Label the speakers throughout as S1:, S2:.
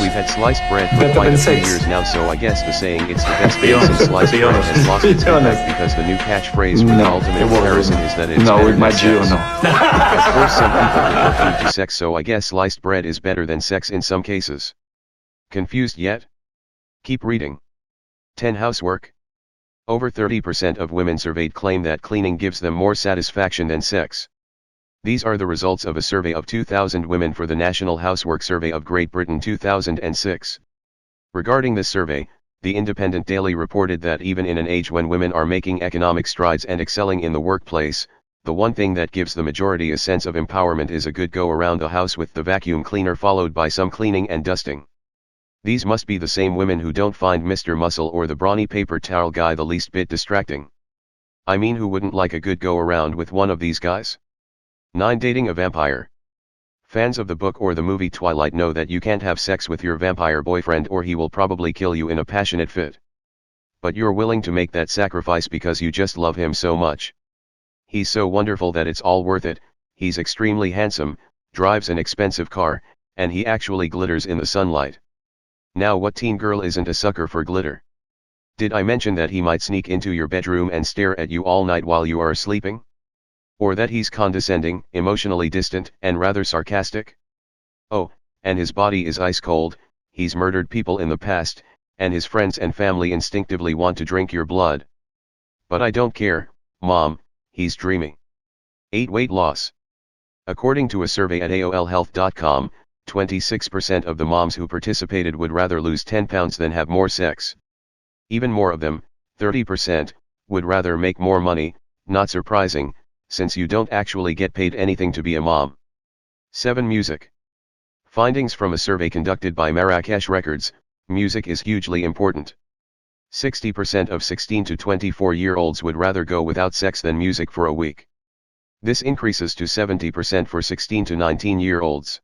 S1: We've had sliced bread for
S2: Better
S1: quite
S2: than
S1: a few
S2: sex.
S1: years now, so I guess the saying "it's the best
S2: Be
S1: thing
S2: honest,
S1: since sliced
S2: be
S1: bread"
S2: honest,
S1: has lost
S2: be
S1: its impact
S2: honest.
S1: because the new catchphrase for the
S2: No,
S1: ultimate
S2: it wasn't.
S1: comparison is that it's
S2: No,
S1: better
S2: with my
S1: than
S2: Gio,
S1: sex.
S2: no.
S1: Of course some people prefer food to sex, so I guess sliced bread is better than sex in some cases. Confused yet? Keep reading. 10 Housework. Over 30% of women surveyed claim that cleaning gives them more satisfaction than sex. These are the results of a survey of 2,000 women for the National Housework Survey of Great Britain 2006. Regarding this survey, the Independent Daily reported that even in an age when women are making economic strides and excelling in the workplace, the one thing that gives the majority a sense of empowerment is a good go around the house with the vacuum cleaner followed by some cleaning and dusting. These must be the same women who don't find Mr. Muscle or the brawny paper towel guy the least bit distracting. I mean, who wouldn't like a good go around with one of these guys? 9 Dating a Vampire. Fans of the book or the movie Twilight know that you can't have sex with your vampire boyfriend or he will probably kill you in a passionate fit. But you're willing to make that sacrifice because you just love him so much. He's so wonderful that it's all worth it, he's extremely handsome, drives an expensive car, and he actually glitters in the sunlight. Now what teen girl isn't a sucker for glitter? Did I mention that he might sneak into your bedroom and stare at you all night while you are sleeping? Or that he's condescending, emotionally distant, and rather sarcastic? Oh, and his body is ice cold, he's murdered people in the past, and his friends and family instinctively want to drink your blood. But I don't care, Mom, he's dreamy. 8 Weight loss. According to a survey at AOLhealth.com, 26% of the moms who participated would rather lose 10 pounds than have more sex. Even more of them, 30%, would rather make more money, not surprising, since you don't actually get paid anything to be a mom. 7 Music. Findings from a survey conducted by Marrakesh Records, music is hugely important. 60% of 16 to 24-year-olds would rather go without sex than music for a week. This increases to 70% for 16 to 19-year-olds.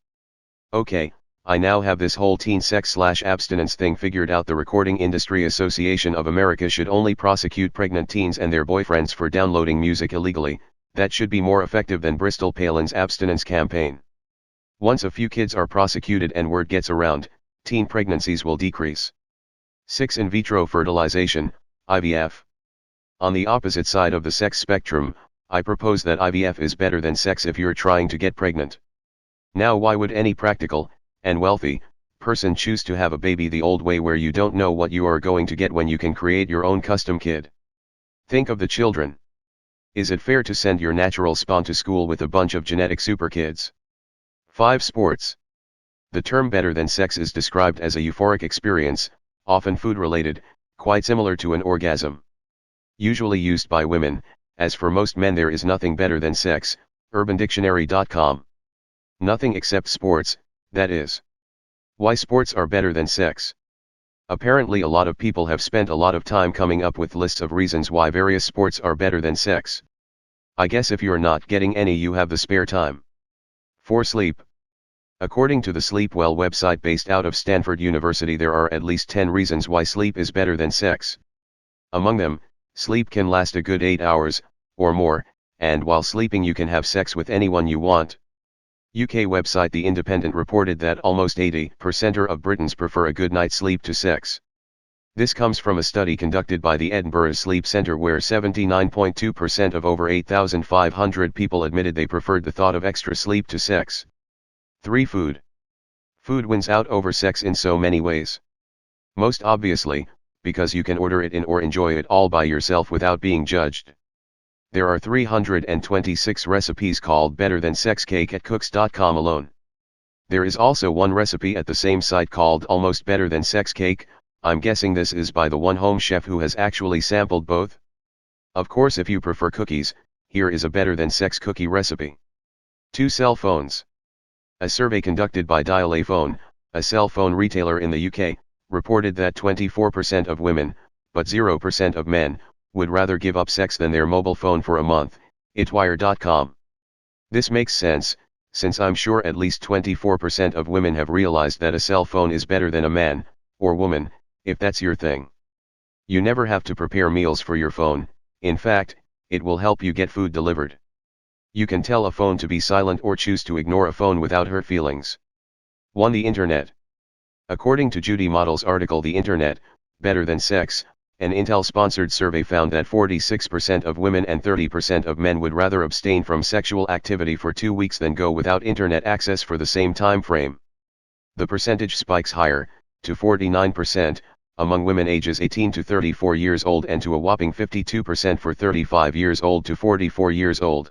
S1: Okay, I now have this whole teen sex/abstinence thing figured out. The Recording Industry Association of America should only prosecute pregnant teens and their boyfriends for downloading music illegally. That should be more effective than Bristol Palin's abstinence campaign. Once a few kids are prosecuted and word gets around, teen pregnancies will decrease. 6 In vitro fertilization, IVF. On the opposite side of the sex spectrum, I propose that IVF is better than sex if you're trying to get pregnant. Now why would any practical, and wealthy, person choose to have a baby the old way where you don't know what you are going to get when you can create your own custom kid? Think of the children. Is it fair to send your natural spawn to school with a bunch of genetic super kids? 5 Sports. The term better than sex is described as a euphoric experience, often food-related, quite similar to an orgasm. Usually used by women, as for most men there is nothing better than sex, UrbanDictionary.com. Nothing except sports, that is. Why sports are better than sex? Apparently a lot of people have spent a lot of time coming up with lists of reasons why various sports are better than sex. I guess if you're not getting any you have the spare time. 4 Sleep. According to the Sleep Well website based out of Stanford University, there are at least 10 reasons why sleep is better than sex. Among them, sleep can last a good 8 hours, or more, and while sleeping you can have sex with anyone you want. UK website The Independent reported that almost 80% of Britons prefer a good night's sleep to sex. This comes from a study conducted by the Edinburgh Sleep Centre where 79.2% of over 8,500 people admitted they preferred the thought of extra sleep to sex. 3 Food. Food wins out over sex in so many ways. Most obviously, because you can order it in or enjoy it all by yourself without being judged. There are 326 recipes called Better Than Sex Cake at cooks.com alone. There is also one recipe at the same site called Almost Better Than Sex Cake. I'm guessing this is by the one home chef who has actually sampled both. Of course, if you prefer cookies, here is a Better Than Sex cookie recipe. 2 Cell phones. A survey conducted by Dial a Phone, a cell phone retailer in the UK, reported that 24% of women, but 0% of men, would rather give up sex than their mobile phone for a month, itwire.com. This makes sense, since I'm sure at least 24% of women have realized that a cell phone is better than a man, or woman, if that's your thing. You never have to prepare meals for your phone, in fact, it will help you get food delivered. You can tell a phone to be silent or choose to ignore a phone without hurt feelings. 1 The Internet. According to Judy Model's article The Internet, Better Than Sex, an Intel-sponsored survey found that 46% of women and 30% of men would rather abstain from sexual activity for 2 weeks than go without internet access for the same time frame. The percentage spikes higher, to 49%, among women ages 18 to 34 years old and to a whopping 52% for 35 years old to 44 years old.